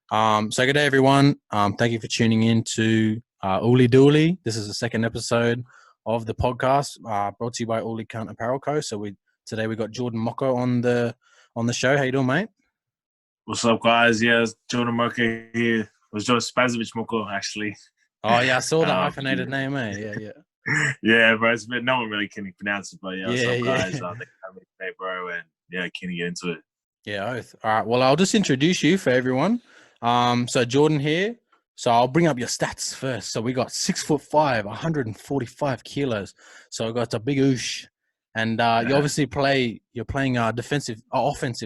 So good day, everyone. Thank you for tuning in to Ooly Dooly. This is the second episode of the podcast, brought to you by Ooly Keint Apparel Co. So today we got Jordan Moko on the show. How you doing, mate? What's up, guys? Yeah, it's Jordan Moko here. It was Jordan Spazovic Moko, actually. Oh yeah, I saw the Um, hyphenated name, eh? Yeah. yeah, bro. It's a bit, no one really can pronounce it, but yeah, what's Yeah, up, yeah. guys? Thanks for having me today, bro. And yeah, can you get into it? Yeah, oath. All right. Well, I'll just introduce you for everyone. So Jordan here. So I'll bring up your stats first. So we got 6'5", 145 kilos. So I got a big oosh. And you obviously you're playing offensive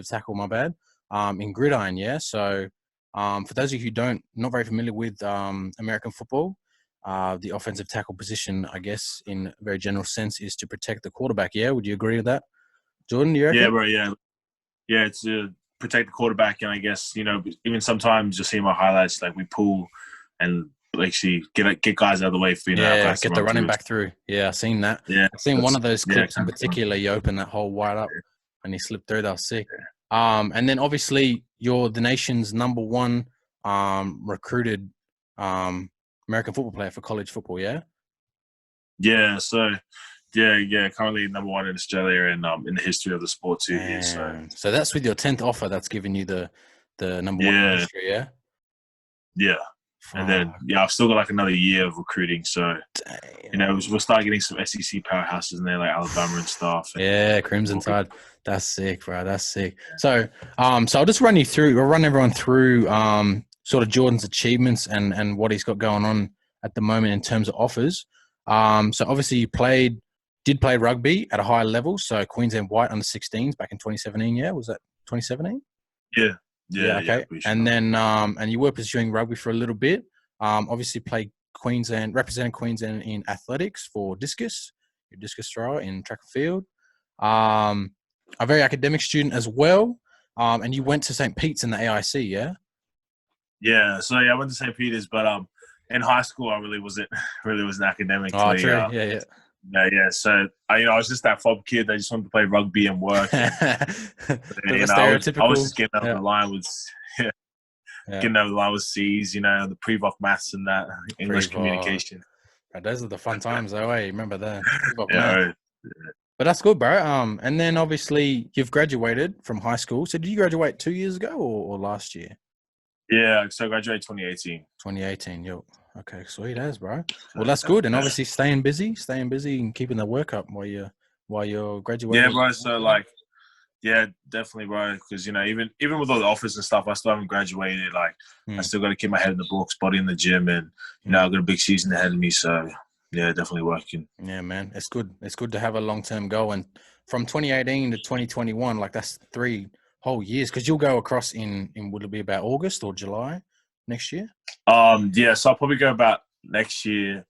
tackle, my bad, in Gridiron, yeah? So for those of you who not very familiar with American football, the offensive tackle position, I guess, in a very general sense, is to protect the quarterback, yeah? Would you agree with that? Jordan, you reckon? Yeah, bro. Yeah. It's to protect the quarterback, and I guess even sometimes you'll see my highlights like we pull and actually get guys out of the way for our Yeah, guys to get the run running through. back through. Yeah, I've seen that. Yeah, I've seen one of those yeah, clips in particular. You open that hole wide up and he slipped through. That was sick. And then obviously you're the nation's number one recruited American football player for college football, yeah? yeah. So yeah. Currently number one in Australia and in the history of the sport too here. So that's with your 10th offer that's given you the number one in Yeah, history, yeah? yeah. And then, I've still got like another year of recruiting. So, we'll start getting some SEC powerhouses in there, like Alabama and stuff. Yeah, Crimson Tide. That's sick, bro. That's sick. So, so I'll just run everyone through, sort of Jordan's achievements and what he's got going on at the moment in terms of offers. So obviously you did play rugby at a high level. So Queensland White under 16s back in 2017. Yeah. Was that 2017? Yeah. Okay. Sure. And then, and you were pursuing rugby for a little bit. Obviously played representing Queensland in athletics for discus, your discus thrower in track and field. A very academic student as well. And you went to St. Pete's in the AIC, yeah? Yeah. So I went to St. Peter's, but in high school I really wasn't academically. Oh, true. Yeah. Yeah. So I was just that fob kid that just wanted to play rugby and work. And, Stereotypical. I was just getting over the line with getting over the line with C's, the pre-voc maths and that English communication. Those are the fun times, though. Hey, remember that? Yeah. But that's good, bro. And then obviously you've graduated from high school. So did you graduate 2 years ago or last year? Yeah, so I graduated 2018. 2018, yo. Okay, sweet as, bro. Well, that's good. And obviously staying busy and keeping the work up while you're graduating. Yeah, bro. So yeah, definitely, bro. Because even with all the offers and stuff, I still haven't graduated. I still got to keep my head in the books, body in the gym, and I've got a big season ahead of me. So yeah, definitely working. Yeah, man, it's good. It's good to have a long-term goal. And from 2018 to 2021, like that's 3 whole years. Because you'll go across in would it be about August or July next year? Yeah. So I'll probably go about next year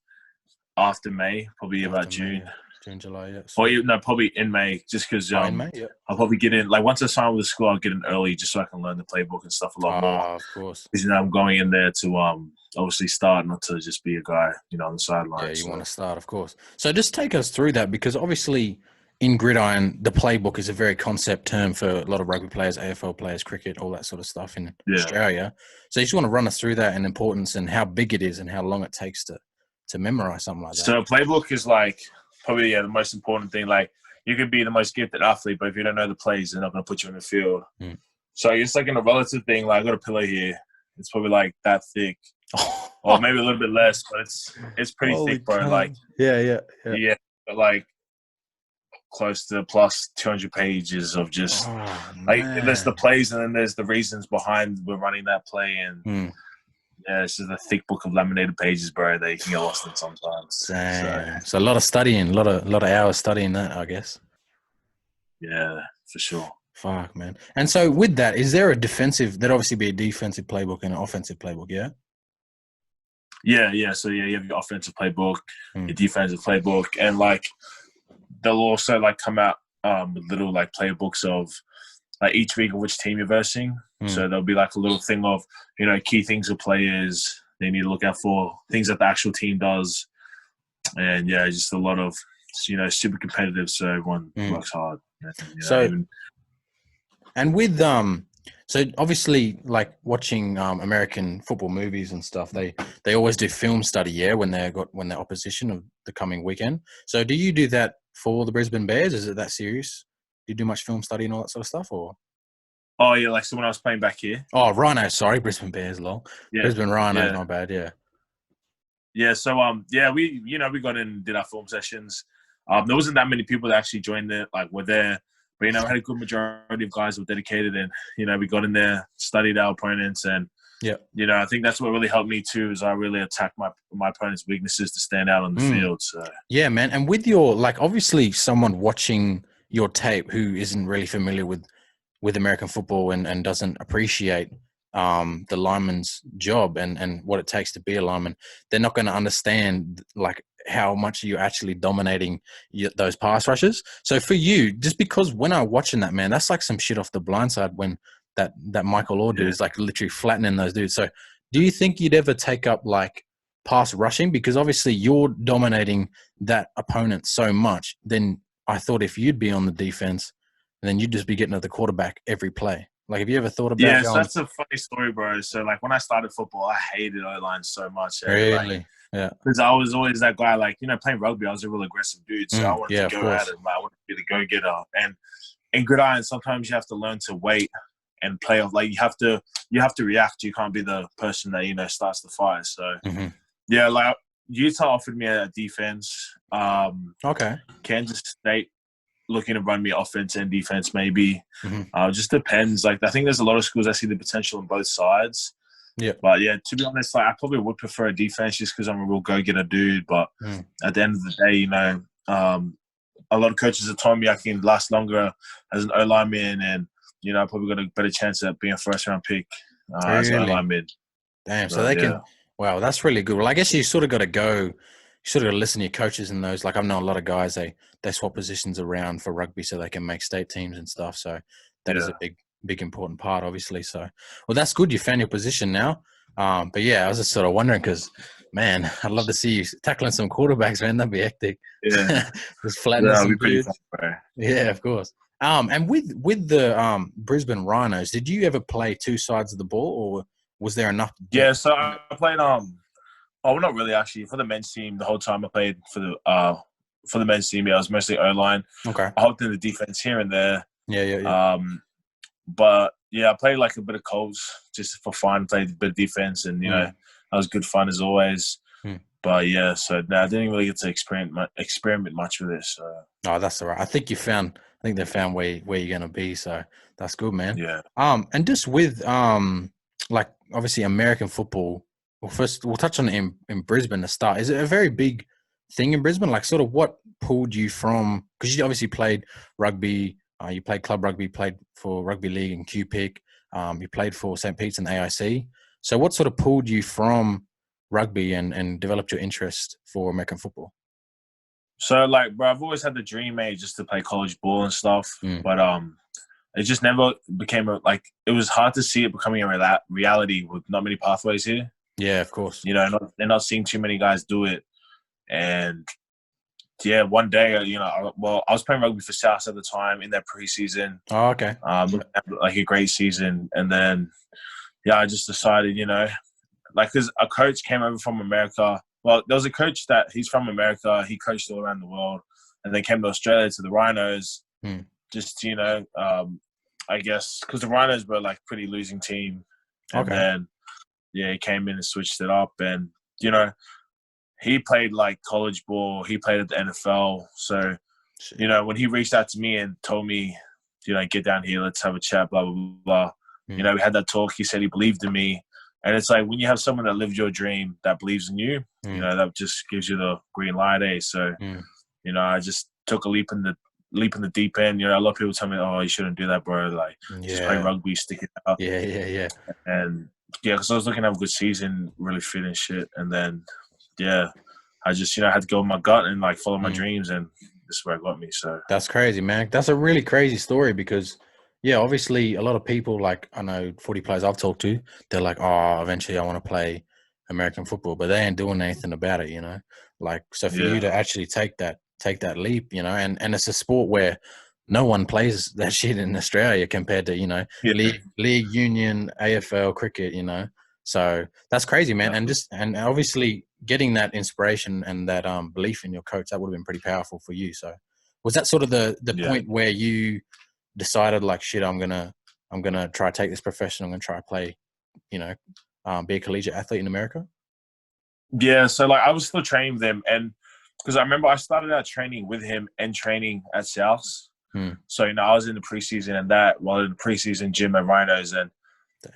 after May, probably about June. June, July, yeah. Or probably in May, just because in May, yeah. I'll probably get in. Like once I sign with the school, I'll get in early just so I can learn the playbook and stuff a lot more. Of course. Because I'm going in there to obviously start, not to just be a guy, on the sideline. Yeah, you want to start, of course. So just take us through that, because obviously in Gridiron, the playbook is a very concept term for a lot of rugby players, AFL players, cricket, all that sort of stuff in Australia. So you just want to run us through that and importance and how big it is and how long it takes to memorize something like that. So playbook is probably the most important thing. Like you could be the most gifted athlete, but if you don't know the plays, they're not going to put you in the field. So it's like in a relative thing. Like I got a pillow here. It's probably like that thick, or maybe a little bit less, but it's pretty thick, bro. God. Yeah. But close to plus 200 pages of just there's the plays and then there's the reasons behind we're running that play, and it's just a thick book of laminated pages, bro, that you can get lost in sometimes. Damn. So a lot of studying, a lot of hours studying that, I guess. Yeah, for sure. Fuck, man. And so with that, is there there'd obviously be a defensive playbook and an offensive playbook, yeah? Yeah. So you have your offensive playbook, your defensive playbook, and they'll also come out with little playbooks of each week of which team you're versing. So there'll be a little thing of key things of players they need to look out for, things that the actual team does, and just a lot of super competitive. So everyone works hard. So obviously, like watching American football movies and stuff, they always do film study, yeah, when they're opposition of the coming weekend. So do you do that for the Brisbane Bears? Is it that serious? Do you do much film study and all that sort of stuff, or? Oh yeah, like so when I was playing back here. Oh, Rhinos, sorry, Brisbane Bears, lol. Yeah, Brisbane Rhinos, yeah, not bad, yeah. yeah. So yeah, we got in and did our film sessions. There wasn't that many people that actually joined it, like were there, but we had a good majority of guys who were dedicated, and we got in there, studied our opponents, and yeah, I think that's what really helped me too. Is I really attacked my opponent's weaknesses to stand out on the field. So yeah, man. And with your obviously someone watching your tape who isn't really familiar with American football and doesn't appreciate the lineman's job and what it takes to be a lineman, they're not going to understand like how much you're actually dominating those pass rushes. So for you, just because when I'm watching that, man, that's like some shit off the blind side when that Michael Orr dude is like literally flattening those dudes. So do you think you'd ever take up like pass rushing? Because obviously you're dominating that opponent so much. Then I thought if you'd be on the defense, then you'd just be getting at the quarterback every play. Like, have you ever thought about? Yeah, so that's a funny story, bro. So like when I started football, I hated O-line so much. Really? Like, yeah. Because I was always that guy, like, playing rugby, I was a real aggressive dude. So I wanted to go at it. Like, I wanted to be the go-getter. And in Gridiron, sometimes you have to learn to wait and play off. Like, you have to react. You can't be the person that, starts the fire. So, yeah, like, Utah offered me a defense. Okay. Kansas State looking to run me offense and defense, maybe. It just depends. Like, I think there's a lot of schools that see the potential on both sides. Yeah. But yeah, to be honest, like I probably would prefer a defense just because I'm a real go-getter dude. But at the end of the day, a lot of coaches have told me I can last longer as an O-lineman, and I probably got a better chance at being a first-round pick as an O-lineman. Damn, so they can. Wow, that's really good. Well, I guess you sort of got to go. You sort of got to listen to your coaches and those. Like I've known a lot of guys they swap positions around for rugby so they can make state teams and stuff. So that is a big important part, obviously. So, well, that's good. You found your position now. But yeah, I was just sort of wondering because, man, I'd love to see you tackling some quarterbacks, man. That'd be hectic. Yeah, just flattening some dudes. Fun, yeah, of course. And with the Brisbane Rhinos, did you ever play two sides of the ball, or was there enough? Yeah, so I played. Oh, well, not really actually. For the men's team, the whole time I played for the men's team, I was mostly O-line. Okay. I hopped in the defense here and there. Yeah. But yeah, I played like a bit of Colts just for fun. Played a bit of defense, and that was good fun as always. But yeah, so I didn't really get to experiment much with this. So. Oh, that's all right. I think they found where you're gonna be. So that's good, man. Yeah. And just with like obviously American football. Well, first we'll touch on it in Brisbane to start. Is it a very big thing in Brisbane? Like, sort of what pulled you from? Because you obviously played rugby. You played club rugby, played for rugby league and QPIC. You played for St. Pete's and AIC. So what sort of pulled you from rugby and developed your interest for American football? So, like, bro, I've always had the dream, mate, just to play college ball and stuff. But it just never became it was hard to see it becoming a reality with not many pathways here. Yeah, of course. They're not seeing too many guys do it. And yeah, one day, I was playing rugby for South at the time in their preseason. Oh, okay. Like a great season. And then, yeah, I just decided, because a coach came over from America. Well, there was a coach he's from America. He coached all around the world. And they came to Australia to the Rhinos. Just, I guess, because the Rhinos were like pretty losing team. And then, yeah, he came in and switched it up. And, he played like college ball. He played at the NFL. So, when he reached out to me and told me, get down here, let's have a chat, blah, blah, blah. We had that talk. He said he believed in me. And it's like when you have someone that lived your dream that believes in you, that just gives you the green light, eh? So, I just took a leap in the deep end. A lot of people tell me, oh, you shouldn't do that, bro. Like, just play rugby, stick it out. Yeah. And, yeah, because I was looking to have a good season, really fit and shit. And then, yeah, I just, had to go with my gut and, like, follow my dreams. And this is where it got me, so. That's crazy, man. That's a really crazy story because, yeah, obviously a lot of people, like, I know 40 players I've talked to, they're like, oh, eventually I want to play American football, but they ain't doing anything about it, Like, so for you to actually take that leap, and it's a sport where no one plays that shit in Australia compared to, Yeah, league union, AFL cricket, So that's crazy, man. yeah, And obviously getting that inspiration and that belief in your coach, that would have been pretty powerful for you. So was that sort of the yeah. point where you decided like, shit, I'm gonna try to take this profession, I'm gonna try to play, be a collegiate athlete in America? Yeah, so like I was still training with him, and because I remember I started out training with him and training at Souths. Hmm. So I was in the preseason and that, while in the preseason gym at Rhinos, and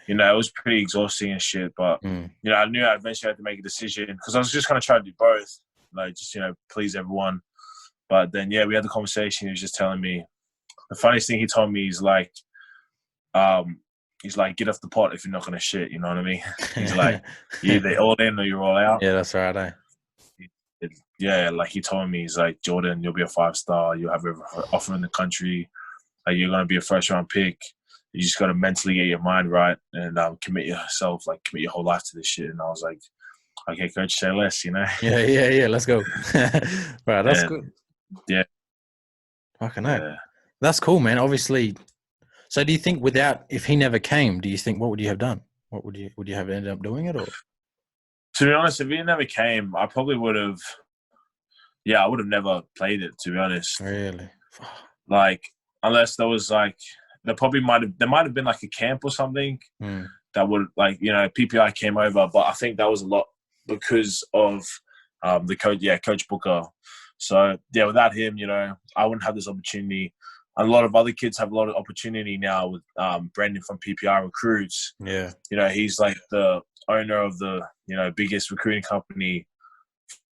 it was pretty exhausting and shit. But Hmm. I knew I eventually had to make a decision because I was just kind of trying to do both, like just please everyone. But then we had the conversation. He was just telling me the funniest thing he told me is like, he's like, get off the pot if you're not gonna shit. You know what I mean? He's like, you're either all in or you're all out. Yeah, that's right. Yeah, like he told me, he's like, Jordan, you'll be a 5-star. You'll have every offer in the country. Like you're gonna be a first-round pick. You just gotta mentally get your mind right and commit yourself, like commit your whole life to this shit. And I was like, okay, coach, say less, Yeah. Let's go. Right, that's And, good. Yeah. Fucking heck. Yeah. That's cool, man. Obviously. So do you think if he never came, do you think, what would you have done? What would you have ended up doing it, or? To be honest, if he never came, I probably would have. Yeah, I would have never played it. To be honest, Really? like unless there was like there might have been like a camp or something that would like PPI came over, but I think that was a lot because of the coach. Yeah, Coach Booker. So without him, I wouldn't have this opportunity. A lot of other kids have a lot of opportunity now with Brendan from PPI Recruits. Yeah. He's like the owner of the biggest recruiting company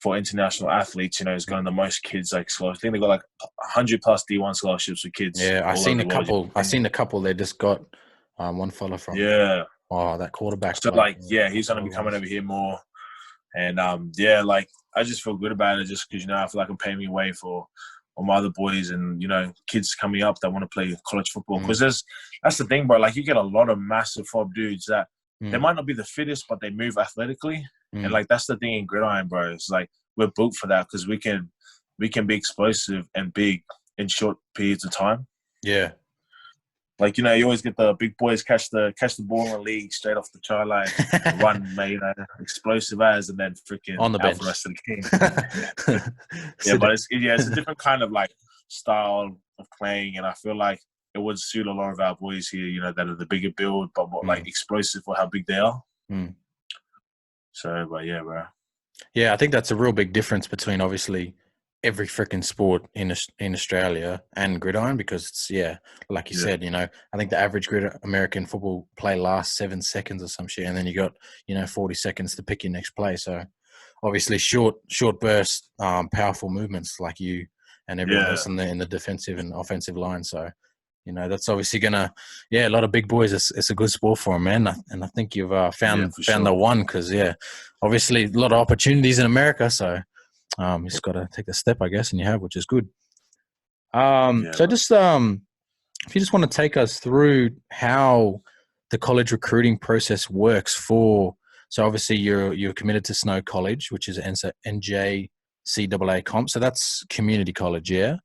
for international athletes. He's got the most kids like scholarships. I think they got like 100+ D1 scholarships for kids. Yeah, I seen a couple. I seen a couple. They just got one fella from. Yeah. Oh, that quarterback. So he's gonna be coming over here more, and like I just feel good about it just because I feel like I'm paving way for all my other boys and kids coming up that want to play college football because that's the thing, bro. Like you get a lot of massive fob dudes that they might not be the fittest, but they move athletically, and like that's the thing in Gridiron, bro. It's like we're built for that because we can be explosive and big in short periods of time. Yeah. Like you always get the big boys catch the ball in the league straight off the try line, run, explosive as, and then freaking on the bench for the rest of the game. But it's a different kind of like style of playing, and I feel like it would suit a lot of our boys here, that are the bigger build but more like explosive for how big they are. So, but yeah, bro. Yeah, I think that's a real big difference between obviously every freaking sport in Australia and Gridiron because it's like you said, I think the average American football play lasts 7 seconds or some shit, and then you got 40 seconds to pick your next play. So obviously short bursts, powerful movements like you and everyone else in the defensive and offensive line. So that's obviously gonna a lot of big boys. It's a good sport for them, man. And I think you've found the one because obviously a lot of opportunities in America. So. You just got to take the step, I guess, and you have, which is good. So just if you just want to take us through how the college recruiting process works so obviously you're committed to Snow College, which is NJCAA comp. So that's community college, yeah?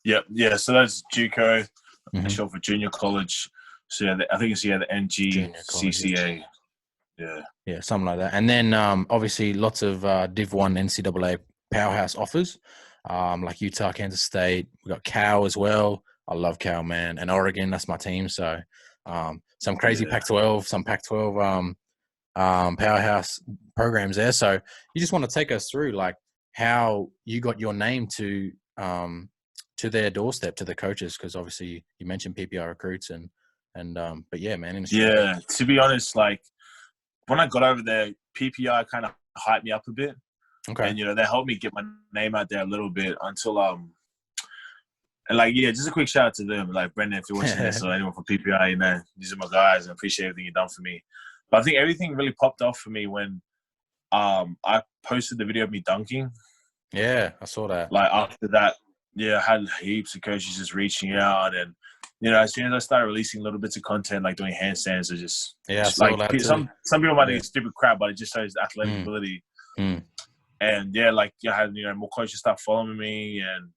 Yep. Yeah. So that's JUCO, short for junior college. So I think it's the NGCCA. Yeah, something like that. And then obviously lots of Div 1 NCAA powerhouse offers, like Utah, Kansas State. We've got Cal as well. I love Cal, man. And Oregon, that's my team. So some crazy Pac-12, some Pac-12 powerhouse programs there. So you just want to take us through like how you got your name to their doorstep, to the coaches, because obviously you mentioned PPI recruits but yeah, man. To be honest, like when I got over there, PPI kind of hyped me up a bit. Okay. And, they helped me get my name out there a little bit until, and like, just a quick shout out to them. Like, Brendan, if you're watching this or anyone from PPI, these are my guys and I appreciate everything you've done for me. But I think everything really popped off for me when I posted the video of me dunking. Yeah, I saw that. Like, after that, I had heaps of coaches just reaching out and, as soon as I started releasing little bits of content, like doing handstands, or just like some people might think it's stupid crap, but it just shows athletic ability. And I had more coaches start following me, and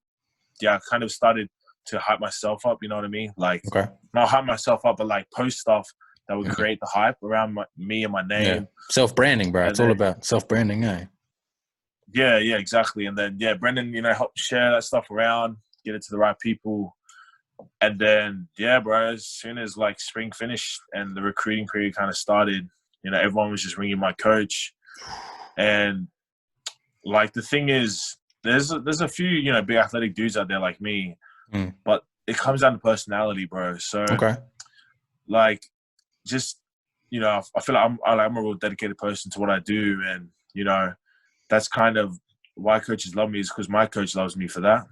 I kind of started to hype myself up. You know what I mean? Like, Okay. not hype myself up, but like post stuff that would create the hype around me and my name. Yeah. Self-branding, bro. It's all about self-branding, eh? Yeah, exactly. And then, Brendan, help share that stuff around, get it to the right people. And then, bro, as soon as like spring finished and the recruiting period kind of started, everyone was just ringing my coach. And like, the thing is, there's a few, big athletic dudes out there like me, but it comes down to personality, bro. So, like, just, I feel like I'm a real dedicated person to what I do. And, that's kind of why coaches love me, is because my coach loves me for that.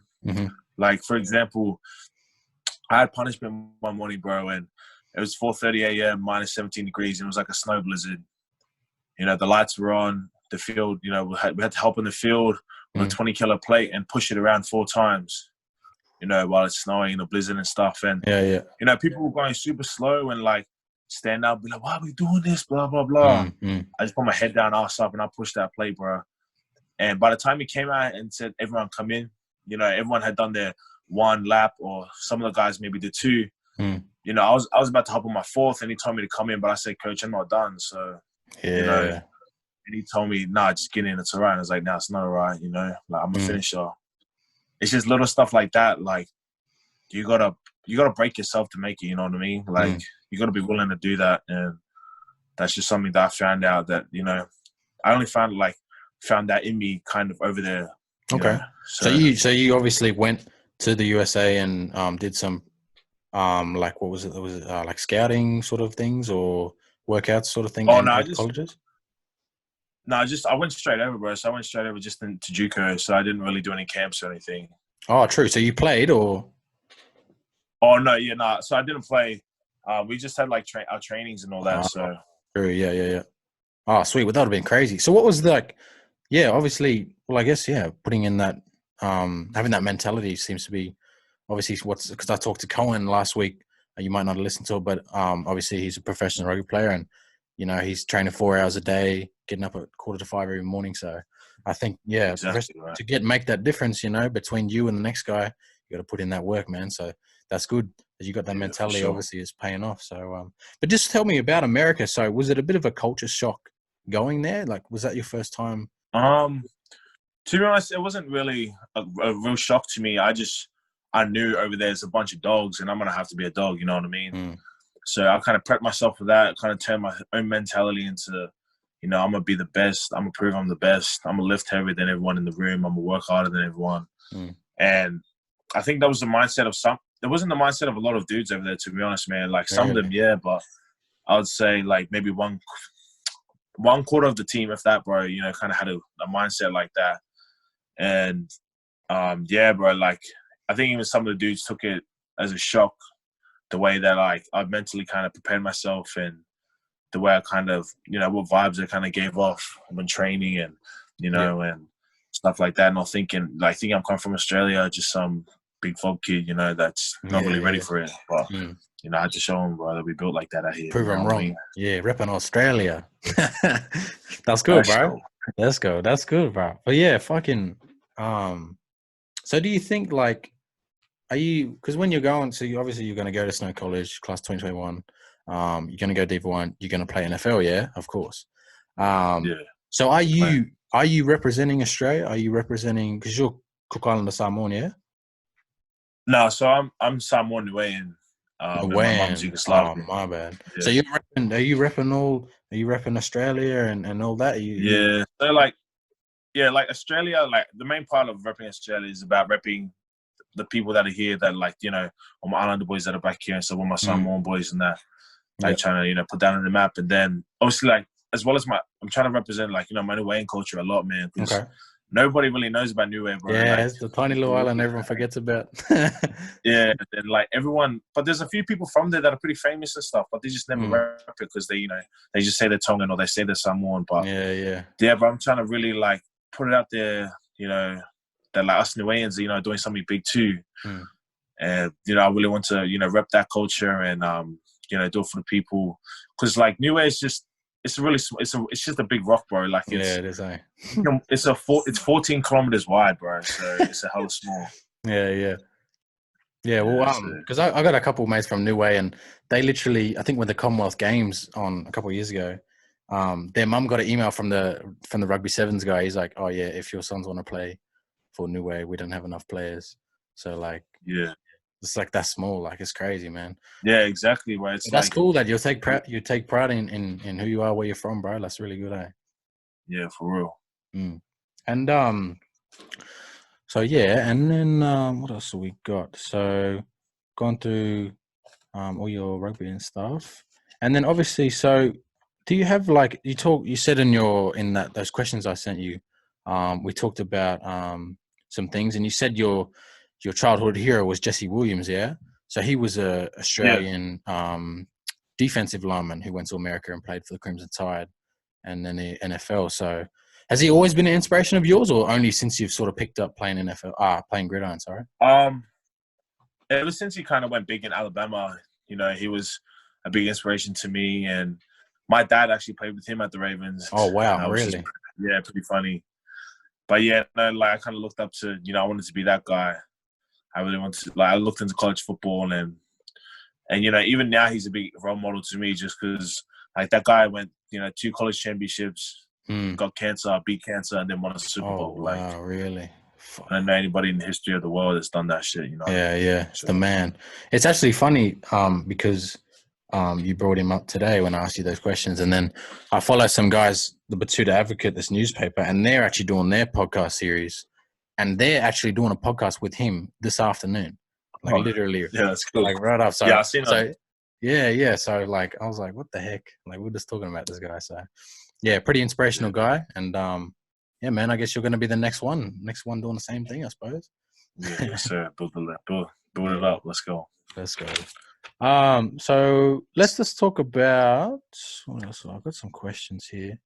Like, for example, I had punishment one morning, bro, and it was 4:30 a.m., minus 17 degrees, and it was like a snow blizzard. The lights were on, the field, we had to help in the field with a 20-kilo plate and push it around 4 times, while it's snowing, the blizzard and stuff. And, people were going super slow and, like, stand up, be like, why are we doing this, blah, blah, blah. I just put my head down, ass up, and I pushed that plate, bro. And by the time he came out and said, everyone come in, everyone had done their 1 lap, or some of the guys maybe did 2. I was about to hop on my 4th, and he told me to come in, but I said, Coach, I'm not done. So, and he told me, nah, just get in, it's all right. And I was like, nah, it's not all right, like, I'm a finisher. It's just little stuff like that. Like, you gotta break yourself to make it, you know what I mean? Like, you gotta be willing to do that. And that's just something that I found out that, I only found that in me kind of over there. Okay. So you obviously went to the USA and did some like, what was it? Was it like scouting sort of things or workouts sort of thing at colleges? No, I went straight over, bro. So I went straight over just to JUCO. So I didn't really do any camps or anything. Oh, true. So you played, or? Oh no, So I didn't play. We just had like our trainings and all that. So true. Yeah. Oh, sweet. Well, that would have been crazy. So what was like? Yeah, obviously. Well, I guess putting in that, having that mentality seems to be obviously because I talked to Cohen last week. You might not have listened to it, but obviously he's a professional rugby player, and he's training 4 hours a day, getting up at 4:45 every morning. So I think exactly, right. to make that difference, between you and the next guy, you got to put in that work, man. So that's good that you got that mentality. Sure. Obviously, is paying off. So, but just tell me about America. So, was it a bit of a culture shock going there? Like, was that your first time? To be honest, it wasn't really a real shock to me. I knew over there's a bunch of dogs, and I'm gonna have to be a dog. You know what I mean? So I kind of prepped myself for that. Kind of turned my own mentality into, I'm gonna be the best. I'm gonna prove I'm the best. I'm gonna lift heavier than everyone in the room. I'm gonna work harder than everyone. And I think that was the mindset of some. It wasn't the mindset of a lot of dudes over there, to be honest, man. Like some of them, but I would say like maybe one quarter of the team, if that, bro, kind of had a mindset like that. And bro, like I think even some of the dudes took it as a shock, the way that like I mentally kind of prepared myself and the way I kind of, what vibes I kind of gave off when training and, and stuff like that. And I'm thinking I'm coming from Australia, just some big folk kid, that's not really ready for it. But, I had to show them, bro, that we built like that out here. Prove I'm wrong. I mean? Yeah, repping Australia. That's good, bro. Let's go. That's good, bro. But yeah, fucking. So do you think like, because when you're going, so obviously you're going to go to Snow College, class 2021. You're going to go D1. You're going to play NFL, yeah, of course. So are you representing Australia? Are you representing, because you're Cook Islander Samoan, yeah? No, so I'm Samoan Niuean. My mum's Yugoslavian. Oh, my bad. Yeah. So are you repping Australia and all that? So like Australia, like the main part of repping Australia is about repping the people that are here, that like, all my Islander boys that are back here, and so all my Samoan boys and that, like trying to put down on the map. And then obviously like, as well as I'm trying to represent like, my Niuean culture a lot, man. Because nobody really knows about Niue, bro. Yeah, like, it's the tiny little island everyone forgets about. And like everyone, but there's a few people from there that are pretty famous and stuff, but they just never rep it because they, they just say they're Tongan or they say they're Samoan. But but I'm trying to really like put it out there, that like us Niueans are, doing something big too. And, I really want to, rep that culture and, do it for the people. Because like Niue is just, it's just a big rock, bro. Like it is. It's 14 kilometers wide, bro. So it's a hell of small. Yeah. Yeah, well, Yeah, so, because I got a couple of mates from New Way, and they literally, I think, when the Commonwealth Games on a couple of years ago, their mum got an email from the rugby sevens guy. He's like, "Oh yeah, if your sons want to play for New Way, we don't have enough players." So like, yeah, it's like that small. Like it's crazy, man. yeah, exactly. Right. It's But that's like, cool that you take pride in who you are, where you're from, bro. That's really good, eh? yeah, for real. Mm. And so yeah, and then what else have we got? So gone through all your rugby and stuff, and then obviously, so do you have like you said in those questions I sent you, we talked about some things, and you said your childhood hero was Jesse Williams, yeah. So he was a Yeah. Australian defensive lineman who went to America and played for the Crimson Tide, and then the NFL. So has he always been an inspiration of yours, or only since you've sort of picked up playing NFL, playing gridiron? Sorry. Ever since he kind of went big in Alabama, he was a big inspiration to me. And my dad actually played with him at the Ravens. Oh wow, Which is, really? yeah, pretty funny. But yeah, no, like I kind of looked up to, I wanted to be that guy. I really wanted to, like, I looked into college football and even now he's a big role model to me just because, like, that guy went, 2 college championships, got cancer, beat cancer, and then won a Super Bowl. Wow, Like, really? I don't know anybody in the history of the world that's done that shit, Yeah, it's So, the man. It's actually funny because you brought him up today when I asked you those questions, and then I follow some guys, the Batuta Advocate, this newspaper, and they're actually doing their podcast series, and they're actually doing a podcast with him this afternoon, like literally, yeah, that's cool. like right up. Yeah, I've seen so yeah. So like, I was like, what the heck? Like we're just talking about this guy. So yeah, pretty inspirational guy, and yeah, man. I guess you're going to be the next one doing the same thing, I suppose. Yeah, yes, sir. Build it up. Let's go. Let's go. So let's just talk about what else. I've got some questions here.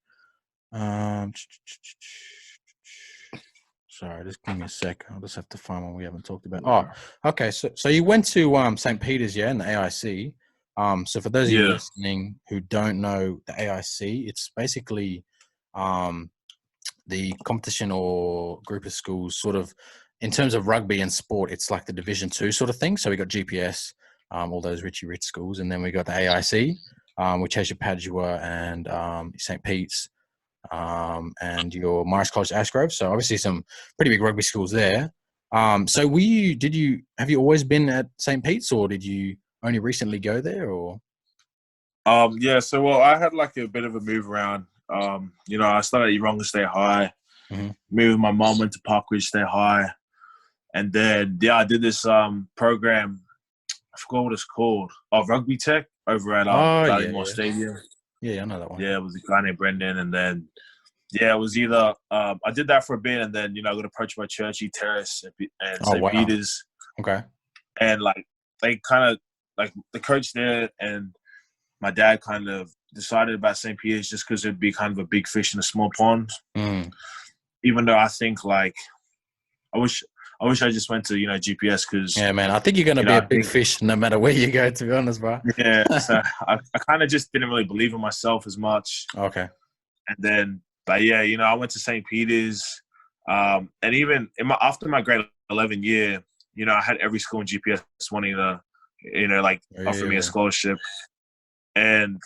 Sorry, just give me a sec. I'll just have to find one we haven't talked about. Oh, okay. So you went to St. Peter's, yeah, in the AIC. So for those of you listening who don't know the AIC, it's basically the competition or group of schools, sort of in terms of rugby and sport, it's like the Division 2 sort of thing. So we got GPS, all those Richie Rich schools, and then we got the AIC, which has your Padua and St. Pete's, and your Morris College Ashgrove. So obviously some pretty big rugby schools there. So have you always been at St. Pete's, or did you only recently go there, or? Yeah, so I had like a bit of a move around. I started at Yeronga State High, moved with my mom, went to Parkridge State High, and then I did this program. I forgot what it's called. Rugby Tech over at Ballymore Stadium. Yeah, I know that one. Yeah, it was a guy named Brendan, and then it was either I did that for a bit, and then I got approached by Churchy Terrace and St. Peter's. Okay. And like they kind of like the coach there and my dad kind of decided about St. Peter's just because it'd be kind of a big fish in a small pond. Even though I think like I wish I just went to GPS because man, I think you're gonna be a big fish no matter where you go. To be honest, bro. Yeah, so I kind of just didn't really believe in myself as much. Okay. And then, but yeah, I went to St. Peter's, and even after my grade 11 year, I had every school in GPS wanting to, offer me a scholarship. And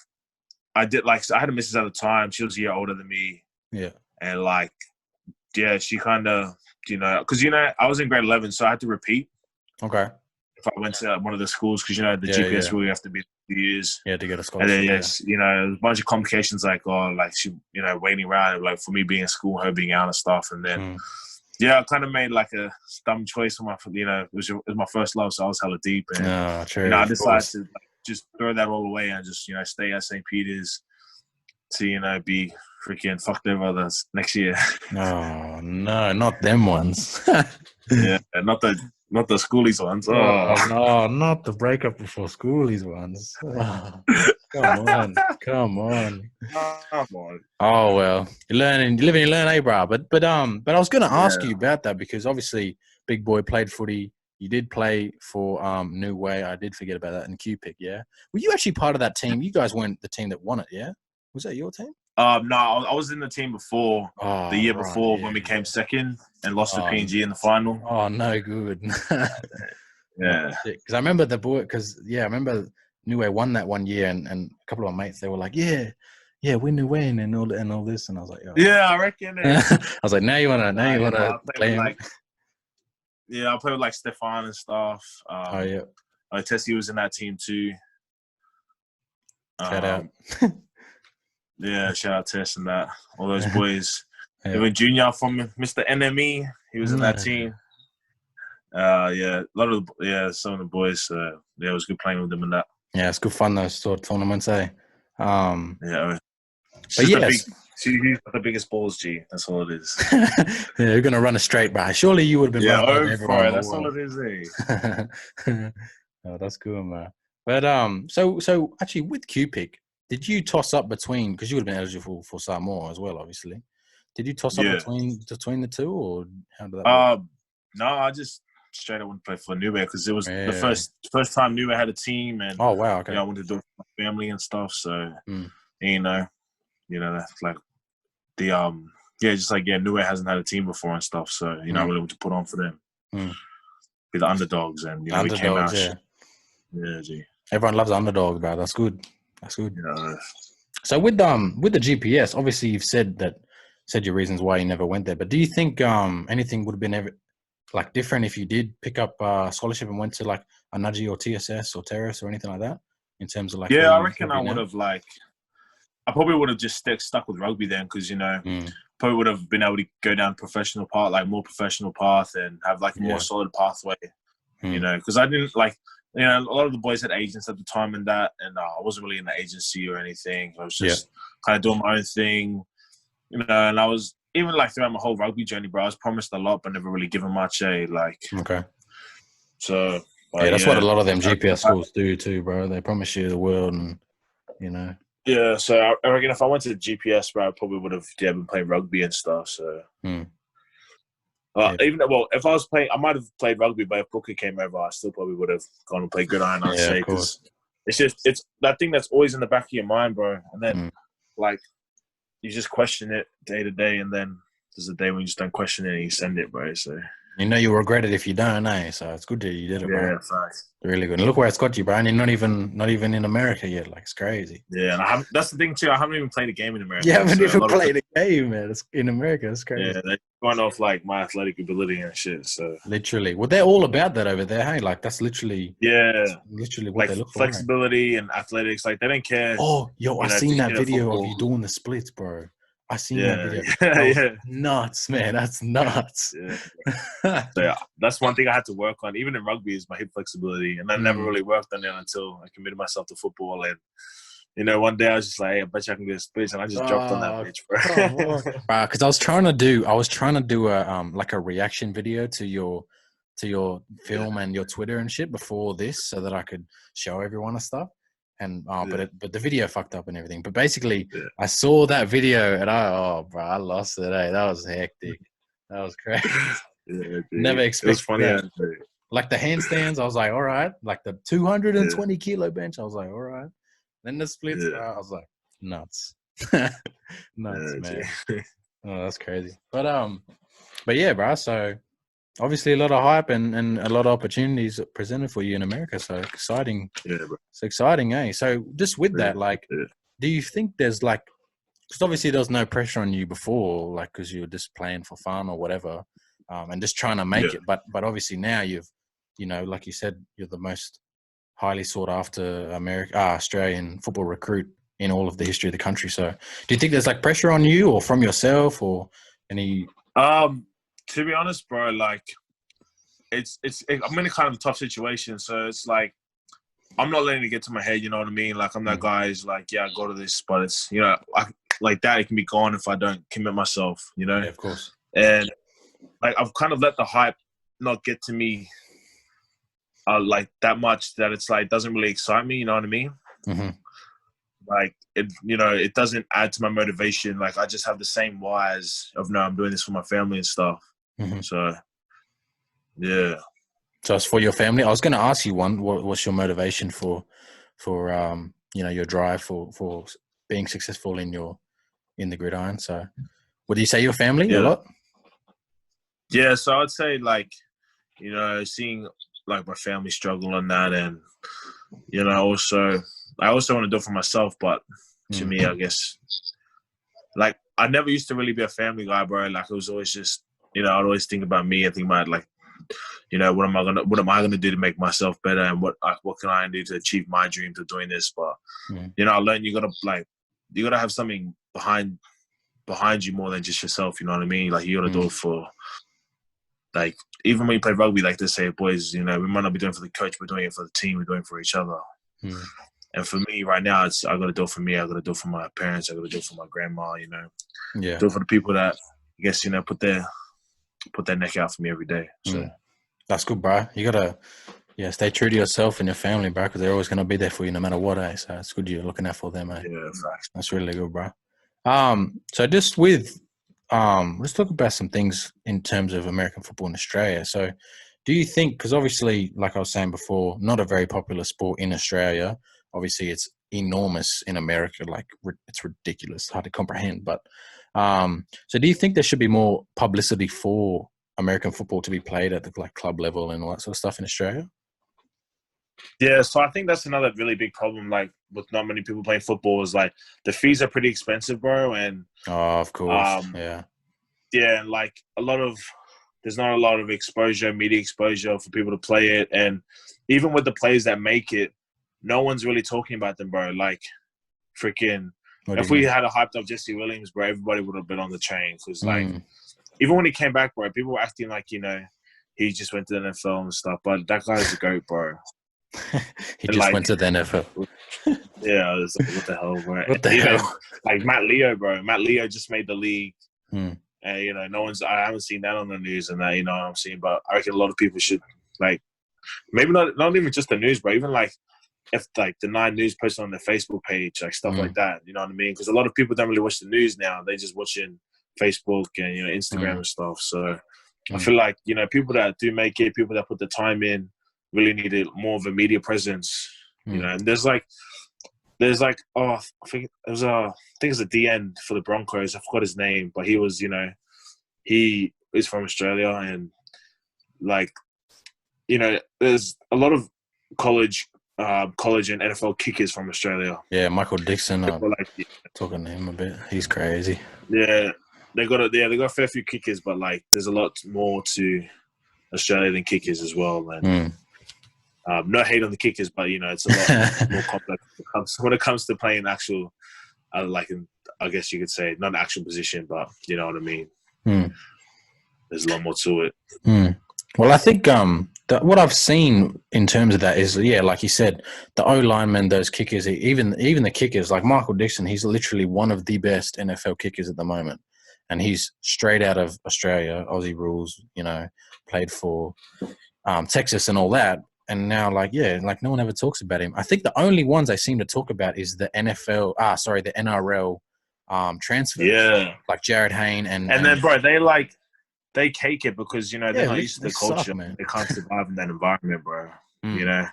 I did so I had a missus at the time. She was a year older than me. Yeah. And she kind of, because, I was in grade 11, so I had to repeat. Okay. If I went to one of the schools, because, the GPS rule, you have to be 2 years. Yeah, to get a scholarship. And then, a bunch of complications she, waiting around, for me being in school, her being out and stuff. And then, I kind of made a dumb choice for it was my first love, so I was hella deep. And, true. I decided to just throw that all away and just, stay at St. Peter's to, be freaking fucked over this next year. Oh, no, not them ones. Yeah, not the schoolies ones. Oh, no, not the breakup before schoolies ones. Oh, come on. Oh well, you live and you learn, eh, bro? But I was gonna ask you about that because obviously, big boy played footy. You did play for New Way. I did forget about that in Q-Pick. Yeah, were you actually part of that team? You guys weren't the team that won it, yeah? Was that your team? No, I was in the team before the year before when we came second and lost to PNG in the final. Oh, no good. Yeah. Because I remember the boy. Because I remember Niue won that one year, and a couple of my mates, they were like, we knew when and all this, and I was like, yeah, I reckon. I was like, now you wanna play him. I played with like Stefan and stuff. Tessie was in that team too. Shout out. Yeah, shout out Tess and that. All those boys. Even Junior from Mr. NME, he was in that team. A lot of some of the boys. It was good playing with them and that. Yeah, it's good fun those sort of tournaments, eh? But who's got the biggest balls, G? That's all it is. You're gonna run a straight, bro. Surely you would have been running everyone. That's all it is, eh? Oh, that's cool, man. But so actually with Q-Pick, did you toss up between, because you would have been eligible for Samoa as well, obviously. Did you toss up between the two, or how did that work? No, I just straight up went to play for Niue because it was the first time Niue had a team, and oh wow, okay. I wanted to do it for my family and stuff. So that's like the just like Niue hasn't had a team before and stuff. So I really want to put on for them, be the underdogs, and we came out. Gee. Everyone loves underdogs, bro. That's good. Yeah. So with the GPS, obviously you've said your reasons why you never went there. But do you think anything would have been like different if you did pick up a scholarship and went to like a Nudgy or TSS or Terrace or anything like that in terms of like? Yeah, I reckon I would have I probably would have just stuck with rugby then because probably would have been able to go down professional path, like more professional path, and have like a more solid pathway. Because I didn't like. A lot of the boys had agents at the time and that, and I wasn't really in the agency or anything. I was just kind of doing my own thing, and I was even like throughout my whole rugby journey, bro. I was promised a lot, but never really given much. Okay. So that's what a lot of them GPS schools do too, bro. They promise you the world, and Yeah, so I reckon if I went to GPS, bro, I probably would have been playing rugby and stuff. So. If I was playing, I might have played rugby, but if Booker came over, I still probably would have gone and played Gridiron, I'd say, because it's that thing that's always in the back of your mind, bro. And then, you just question it day to day, and then there's a day when you just don't question it and you send it, bro. So you'll regret it if you don't, eh? So it's good that you did it, bro. Yeah, thanks. Really good. And look where it's got you, bro. And you're not even in America yet. Like, it's crazy. Yeah, and that's the thing too. I haven't even played a game in America. You haven't even played a game, man. It's in America. It's crazy. Yeah, they're going off like my athletic ability and shit. So literally, well, they're all about that over there. Hey, like that's literally what they look for. Flexibility and athletics. Like they don't care. Oh, yo, I seen that video of you doing the splits, bro. I seen that video. That nuts, man. That's nuts. So that's one thing I had to work on, even in rugby, is my hip flexibility, and I never really worked on it until I committed myself to football. And one day I was just like, hey, I bet you I can get a split, and I just dropped on that bitch, bro. Because I was trying to do a like a reaction video to your film and your Twitter and shit before this, so that I could show everyone and stuff. And but the video fucked up and everything. But basically, I saw that video and I lost it. That was hectic. That was crazy. Never expected that. Like the handstands, I was like, all right. Like the 220 kilo bench, I was like, all right. Then the splits, I was like, nuts, nuts, man. Oh, that's crazy. But yeah, bro. So obviously a lot of hype and a lot of opportunities presented for you in America. So exciting. Yeah, bro. It's exciting, eh? So just with that, like, do you think there's like, because obviously there was no pressure on you before, like, because you were just playing for fun or whatever, and just trying to make it. But obviously now you've, like you said, you're the most highly sought after Australian football recruit in all of the history of the country. So do you think there's like pressure on you or from yourself or any? To be honest, bro, like I'm in a kind of a tough situation. So it's like, I'm not letting it get to my head. You know what I mean? Like I'm that guy who's like, I go to this, but it's, like that, it can be gone if I don't commit myself, Yeah, of course. And like, I've kind of let the hype not get to me like that much that it's like, doesn't really excite me. You know what I mean? Mm-hmm. Like it doesn't add to my motivation. Like I just have the same whys of, no, I'm doing this for my family and stuff. Mm-hmm. So, yeah. So it's for your family. I was going to ask you what's your motivation for your drive for being successful in the gridiron. So would you say your family a lot? Yeah. So I'd say like, seeing like my family struggle on that, and you know, I also want to do it for myself. But to me, I guess, like, I never used to really be a family guy, bro. Like, it was always just, you know, I'd always think about me and think about, like, you know, what am I gonna do to make myself better, and what can I do to achieve my dreams of doing this? But you know, I learned you gotta have something behind you more than just yourself. You know what I mean? Like, you gotta do it for, like, even when you play rugby, like they say, boys, you know, we might not be doing it for the coach, we're doing it for the team, we're doing it for each other. And for me right now, it's I gotta do it for me. I gotta do it for my parents. I gotta do it for my grandma. You know, do it for the people that, I guess, you know, put their neck out for me every day. So that's good, bro. You gotta stay true to yourself and your family, bro, because they're always gonna be there for you no matter what. So it's good you're looking out for them, eh? Yeah, facts. That's really good, bro. So just let's talk about some things in terms of American football in Australia. So do you think, because obviously, like I was saying before, not a very popular sport in Australia. Obviously, it's enormous in America. Like, it's ridiculous, hard to comprehend. But so do you think there should be more publicity for American football to be played at the club level and all that sort of stuff in Australia? Yeah, so I think that's another really big problem, like, with not many people playing football, is like the fees are pretty expensive, bro. And of course, yeah, and like there's not a lot of media exposure for people to play it. And even with the players that make it, no one's really talking about them, bro. Like, freaking, if we had a hyped up Jesse Williams, bro, everybody would have been on the train. Because, like, even when he came back, bro, people were acting like, you know, he just went to the NFL and stuff. But that guy's a GOAT, bro. He just went to the NFL. Yeah, I was like, what the hell, bro? What the hell? Like, Matt Leo, bro. Matt Leo just made the league. And, you know, I haven't seen that on the news and that, you know what I'm saying? But I reckon a lot of people should, like, maybe not even just the news, bro. Even, like, if, like, the 9 News posted on their Facebook page, like, stuff like that, you know what I mean? Because a lot of people don't really watch the news now. They just watching Facebook and, you know, Instagram and stuff. So I feel like, you know, people that do make it, people that put the time in, really needed more of a media presence, you know. And there's like, I think it's a DN for the Broncos. I forgot his name, but he was, you know, he is from Australia, and, like, you know, there's a lot of college and NFL kickers from Australia. Yeah, Michael Dixon. Talking to him a bit. He's crazy. Yeah, they got a fair few kickers, but, like, there's a lot more to Australia than kickers as well. And no hate on the kickers, but, you know, it's a lot more complex when it comes to playing actual, like, I guess you could say, not an actual position, but you know what I mean. There's a lot more to it. Well, I think what I've seen in terms of that is, like you said, the O-linemen, those kickers, even the kickers, like Michael Dixon, he's literally one of the best NFL kickers at the moment. And he's straight out of Australia, Aussie rules, you know, played for Texas and all that. And now, no one ever talks about him. I think the only ones I seem to talk about is the the NRL transfers. Yeah. Like Jared Hayne and then, bro, they cake it because, you know, they're not used to the culture. Man. They can't survive in that environment, bro. You know?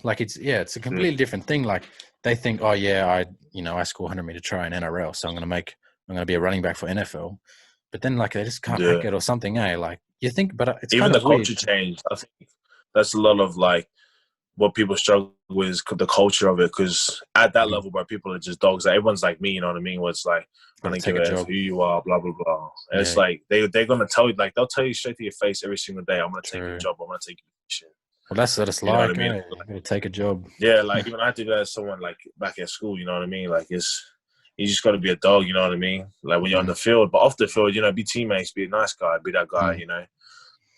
Like, it's a completely different thing. Like, they think, oh, yeah, I score 100-meter try in NRL, so I'm going to be a running back for NFL. But then, like, they just can't hack it or something, eh? Like, you think, but it's even kind of the culture change. I think that's a lot of, like, what people struggle with is the culture of it. Because at that level, bro, people are just dogs. Like, everyone's like me, you know what I mean? Where it's like, I don't give a job who you are, blah, blah, blah. And it's like, they're going to tell you, like, they'll tell you straight to your face every single day, I'm going to take your job, I'm going to take your shit. Well, that's what it's like, I mean? You're going to take a job. Yeah, like, even I had to do that as someone, like, back at school, you know what I mean? Like, you just got to be a dog, you know what I mean? Like, when you're on the field. But off the field, you know, be teammates, be a nice guy, be that guy, you know?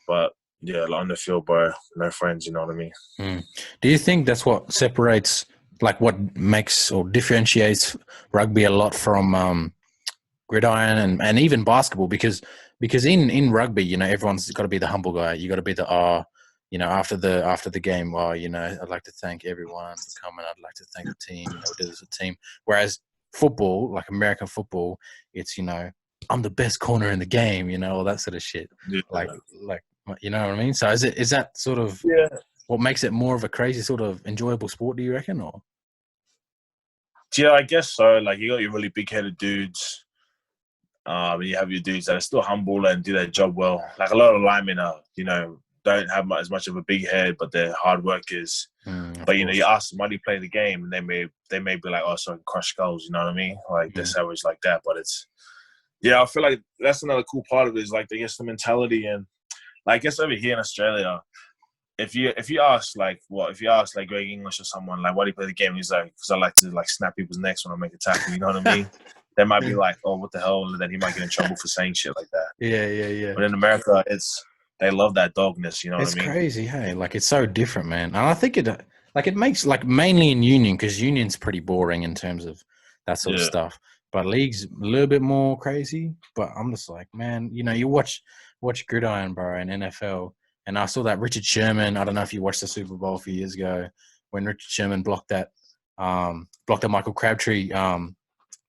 But, yeah, like, on the field, bro, no friends, you know what I mean? Do you think that's what separates, like, what makes or differentiates rugby a lot from gridiron and even basketball? Because in rugby, you know, everyone's got to be the humble guy. You got to be the you know, after the game, you know, I'd like to thank everyone for coming. I'd like to thank the team. You know, we did this as a team. Whereas football, like American football, it's, you know, I'm the best corner in the game. You know, all that sort of shit. Yeah. Like, you know what I mean? So is that sort of what makes it more of a crazy sort of enjoyable sport, do you reckon? Or yeah, I guess so. Like, you got your really big-headed dudes. And you have your dudes that are still humble and do their job well. Like, a lot of linemen are, you know, don't have as much of a big head, but they're hard workers. But you know, you ask them, why do you play the game, and they may be like, oh, so I can crush skulls. You know what I mean? Like they're savage like that. But it's I feel like that's another cool part of it is like I guess the mentality and like I guess over here in Australia, if you ask like Greg English or someone like why do you play the game, he's like because I like to like snap people's necks when I make a tackle. You know what I mean? They might be like, oh, what the hell, and then he might get in trouble for saying shit like that. Yeah. But in America, they love that dogness. You know what I mean? It's crazy, hey. Like it's so different, man. And I think it makes like mainly in union because union's pretty boring in terms of that sort of stuff. But league's a little bit more crazy. But I'm just like, man, you know, you watch Gridiron, bro, and NFL, and I saw that Richard Sherman. I don't know if you watched the Super Bowl a few years ago when Richard Sherman blocked that Michael Crabtree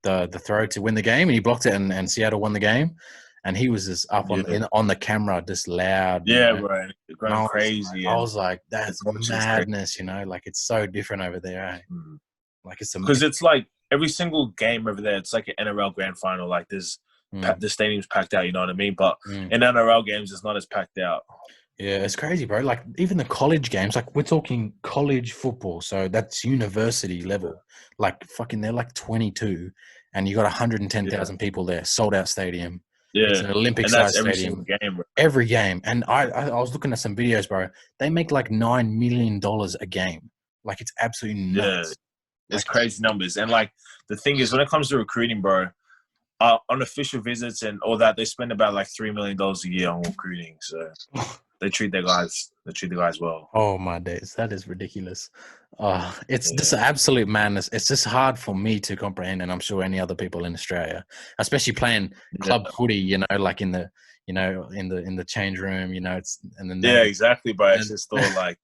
the throw to win the game, and he blocked it, and Seattle won the game. And he was just up on the camera, just loud. Yeah, right. Going crazy. I was like, that's madness, you know? Like, it's so different over there, eh? Like, it's because it's like every single game over there, it's like an NRL grand final. Like, the stadium's packed out, you know what I mean? But in NRL games, it's not as packed out. Yeah, it's crazy, bro. Like, even the college games, like, we're talking college football. So that's university level. Like, fucking, they're like 22, and you got 110,000 people there, sold out stadium. Yeah, it's an Olympic-sized stadium. Every game. And I was looking at some videos, bro. They make like $9 million a game. Like, it's absolutely nuts. Yeah, it's crazy numbers. And, like, the thing is, when it comes to recruiting, bro, on official visits and all that, they spend about like $3 million a year on recruiting. So they treat their guys. They treat the guys well. Oh my days, that is ridiculous. It's just absolute madness. It's just hard for me to comprehend, and I'm sure any other people in Australia, especially playing club footy. You know, like in the in the change room. You know, it's and then exactly, bro. It's just all like.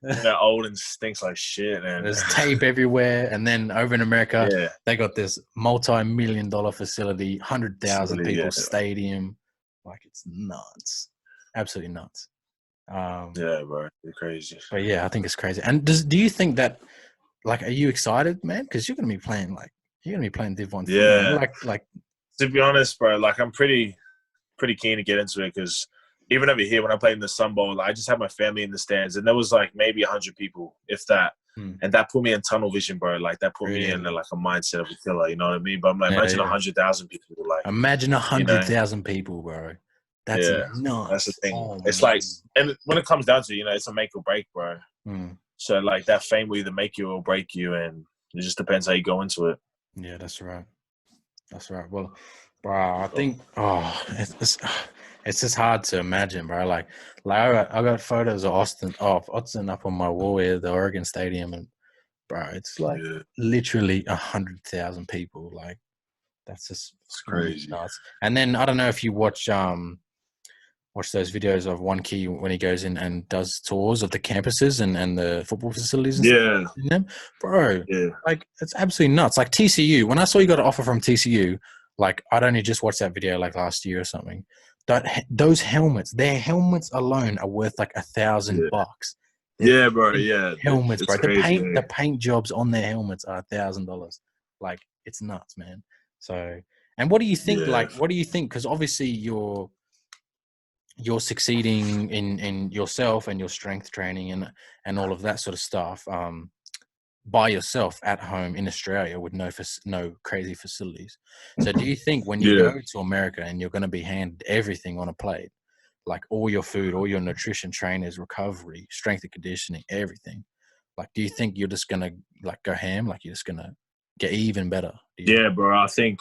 They're old and stinks like shit. And there's tape everywhere. And then over in America, they got this multi-million-dollar facility, 100,000 people stadium. Like, it's nuts. Absolutely nuts. Yeah, bro. It's crazy. But yeah, I think it's crazy. And do you think that, like, are you excited, man? Because you're going to be playing, Div 1. Yeah. Like, to be honest, bro, like, I'm pretty keen to get into it because even over here, when I played in the Sun Bowl, I just had my family in the stands, and there was like maybe 100 people, if that. And that put me in tunnel vision, bro. Like that put me in like a mindset of a killer. You know what I mean? But I'm like, imagine 100,000 people. Like, imagine 100,000 people, bro. That's nuts. That's the thing. It's like, and when it comes down to, it's a make or break, bro. So like that fame will either make you or break you, and it just depends how you go into it. Yeah, that's right. That's right. Well, bro, I think it's just hard to imagine, bro. Like I got photos of Austin up on my wall here, the Oregon Stadium, and bro, it's like literally 100,000 people. Like that's just crazy. Nuts. And then I don't know if you watch those videos of One Key when he goes in and does tours of the campuses and the football facilities and stuff in them. Bro, like it's absolutely nuts. Like TCU, when I saw you got an offer from TCU, like I'd only just watched that video like last year or something. Those helmets, their helmets alone are worth like $1,000. Yeah, bro. Yeah, helmets, bro. Crazy, the paint jobs on their helmets are $1,000. Like it's nuts, man. So, and what do you think? Like, what do you think? Because obviously you're succeeding in yourself and your strength training and all of that sort of stuff by yourself at home in Australia with no crazy facilities. So do you think when you go to America and you're going to be handed everything on a plate, like all your food, all your nutrition, trainers, recovery, strength and conditioning, everything, like do you think you're just going to like go ham? Like you're just going to get even better? Yeah, bro. I think,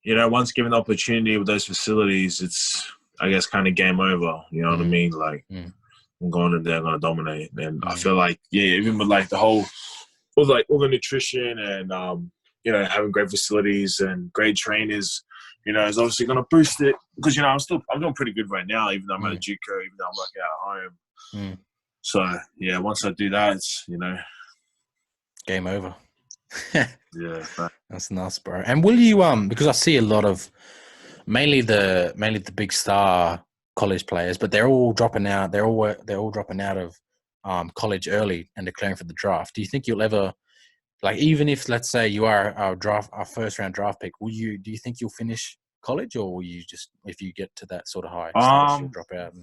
once given the opportunity with those facilities, it's, I guess, kind of game over. You know what I mean? Like, I'm going in there, I'm going to dominate. And I feel like, even with like all the nutrition and, having great facilities and great trainers, is obviously going to boost it. Because, I'm doing pretty good right now, even though I'm at a JUCO, even though I'm working out at home. So, once I do that, it's, game over. Yeah. That's nuts, bro. And will you, because I see a lot of, mainly the big star college players, but they're all dropping out. They're all dropping out of college early and declaring for the draft. Do you think you'll ever, like, even if let's say you are our first round draft pick, do you think you'll finish college, or will you just, if you get to that sort of high status, you'll drop out?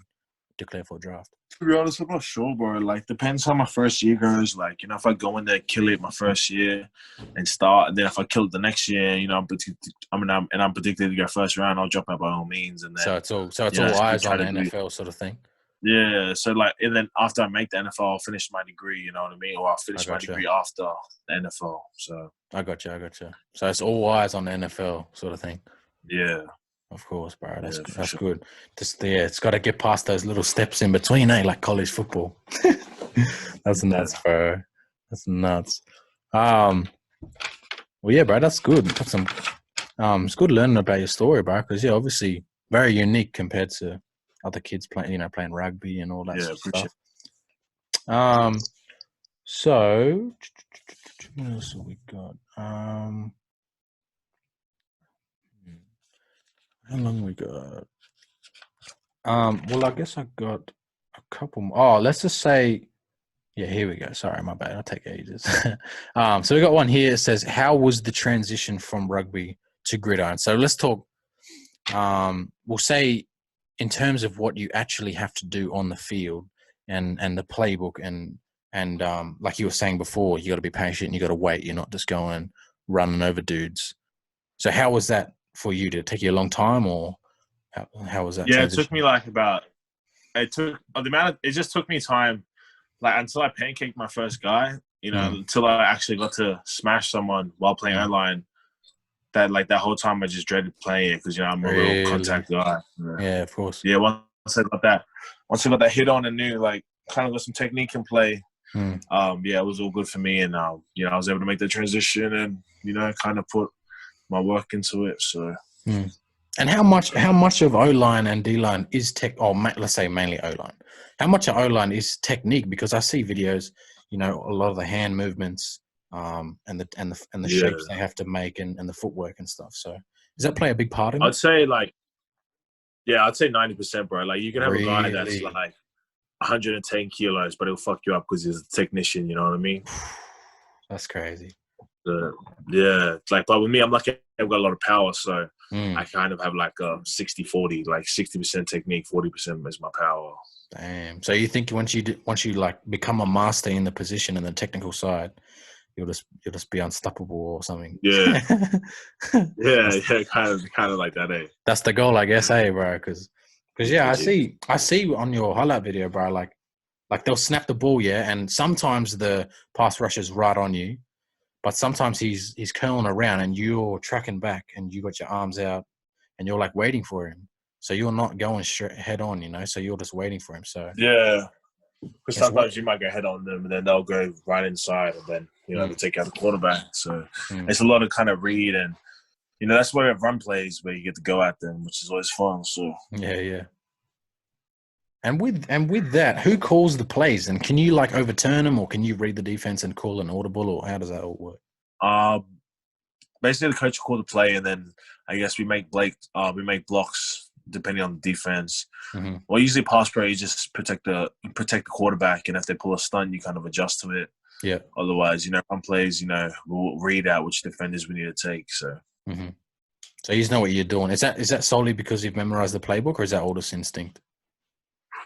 declare for a draft? To be honest, I'm not sure, bro. Like, depends how my first year goes. Like, if I go in there, kill it my first year, and start, and then if I kill it the next year, I'm predicted to go first round, I'll drop out by all means, and then So it's all eyes on the NFL sort of thing. Yeah. So like, and then after I make the NFL, I'll finish my degree. You know what I mean? Or I'll finish my degree after the NFL. So I got you. So it's all eyes on the NFL sort of thing. Yeah. Of course, bro. That's sure. good. It's got to get past those little steps in between, like college football. That's nuts, bro. That's nuts. Well, yeah, bro. That's good. That's some. It's good learning about your story, bro. Because obviously very unique compared to other kids playing rugby and all that sort of stuff. So what else have we got? How long we got? Well, I guess I got a couple more. Oh, let's just say, yeah, here we go. Sorry, my bad. I'll take ages. So we got one here. It says, how was the transition from rugby to gridiron? So let's talk, we'll say in terms of what you actually have to do on the field and the playbook and like you were saying before, you got to be patient and you got to wait. You're not just going running over dudes. So how was that for you? Did it take you a long time, or how was that? Yeah, transition? It took me like it just took me time, like until I pancaked my first guy, until I actually got to smash someone while playing O-line. That whole time I just dreaded playing it because I'm a real contact guy. Yeah, of course. Yeah, once I got that hit on and knew like kind of got some technique in play. It was all good for me, and I was able to make the transition and kind of put my work into it. So. And how much of O-line and D-line is let's say mainly O-line. How much of O-line is technique? Because I see videos, a lot of the hand movements, and the shapes they have to make and the footwork and stuff. So does that play a big part in it? I'd say 90%, bro. Like you can have a guy that's like 110 kilos, but he'll fuck you up because he's a technician. You know what I mean? That's crazy. But with me, I'm lucky. I've got a lot of power, so I kind of have like a 60-40, like 60% technique, 40% is my power. Damn. So you think once you like become a master in the position and the technical side, you'll just be unstoppable or something? Yeah, kind of like that, eh? That's the goal, I guess, bro? Because I see on your highlight video, bro, like they'll snap the ball, and sometimes the pass rush is right on you. But sometimes he's curling around and you're tracking back and you got your arms out and you're like waiting for him. So you're not going straight head on, so you're just waiting for him. So yeah, because sometimes you might go head on them and then they'll go right inside and then they'll take out the quarterback. So it's a lot of kind of read and that's where run plays where you get to go at them, which is always fun. So yeah. And with that, who calls the plays? And can you like overturn them, or can you read the defense and call an audible, or how does that all work? Basically, the coach will call the play, and then I guess we make blocks depending on the defense. Well, usually pass pro, you just protect the quarterback, and if they pull a stunt, you kind of adjust to it. Yeah. Otherwise, run plays, we'll read out which defenders we need to take. So. So you know what you're doing. Is that solely because you've memorized the playbook, or is that all just instinct?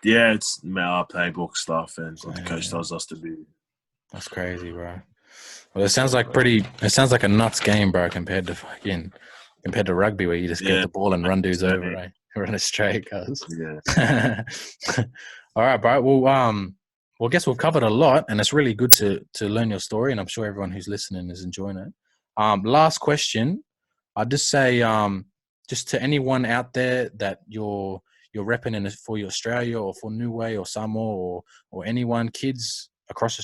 Yeah, it's our playbook stuff and what the coach tells us to do. That's crazy, bro. Well, it sounds like a nuts game, bro, compared to rugby where you just get the ball and run dudes over, right? Run it straight, cuz. Yeah. All right, bro. Well, I guess we've covered a lot, and it's really good to learn your story, and I'm sure everyone who's listening is enjoying it. Last question. I'd just say, just to anyone out there that you're repping for Australia or for Niue or Samoa or anyone, kids across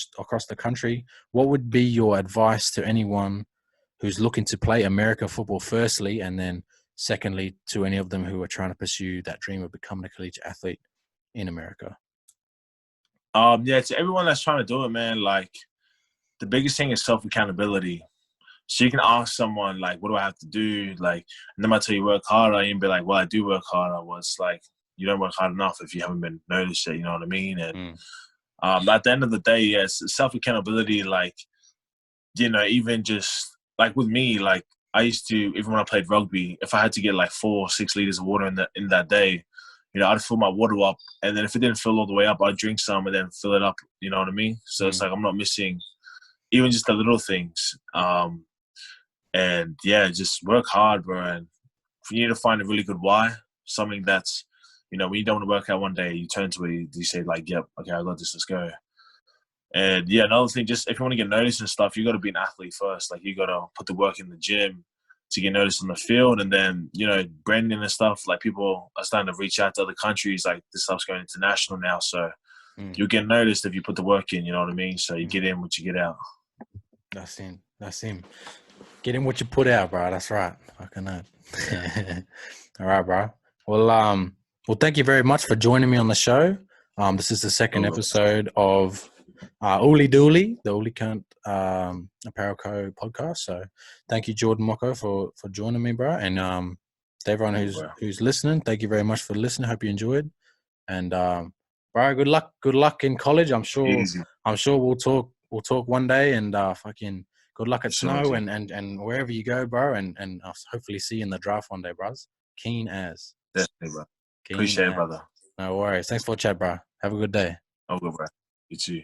the country, what would be your advice to anyone who's looking to play American football firstly, and then secondly to any of them who are trying to pursue that dream of becoming a collegiate athlete in America? To everyone that's trying to do it, man, like the biggest thing is self-accountability. So you can ask someone, like, what do I have to do? Like, and they might tell you work harder. You can be like, well, I do work harder. Well, it's like, you don't work hard enough if you haven't been noticed yet, you know what I mean? And at the end of the day, yes, self-accountability, like, even just, like with me, like, I used to, even when I played rugby, if I had to get like 4 or 6 liters of water in that day, I'd fill my water up, and then if it didn't fill all the way up, I'd drink some and then fill it up. You know what I mean? So it's like I'm not missing even just the little things. And yeah, just work hard, bro. And you need to find a really good why, something that's, when you don't want to work out one day, you turn to it, you say like, yep, okay, I got this, let's go. And yeah, another thing, just if you want to get noticed and stuff, you got to be an athlete first. Like you got to put the work in the gym to get noticed in the field. And then, branding and stuff, like people are starting to reach out to other countries. Like this stuff's going international now. So you'll get noticed if you put the work in, you know what I mean? So you get in what you get out. That's him. Get in what you put out, bro. That's right. Fucking that. All right, bro. Well, thank you very much for joining me on the show. This is the second episode of Ooly Dooly, the Ooly Keint Apparel Co podcast. So thank you, Jordan Moko, for joining me, bro. And to everyone who's listening, thank you very much for listening. Hope you enjoyed. And bro, good luck in college. I'm sure we'll talk one day. And fucking good luck at Snow and wherever you go, bro. And I'll hopefully see you in the draft one day, bros. Keen as. Definitely, bro. Appreciate it, brother. No worries. Thanks for the chat, bro. Have a good day. Oh, good, bro. You too.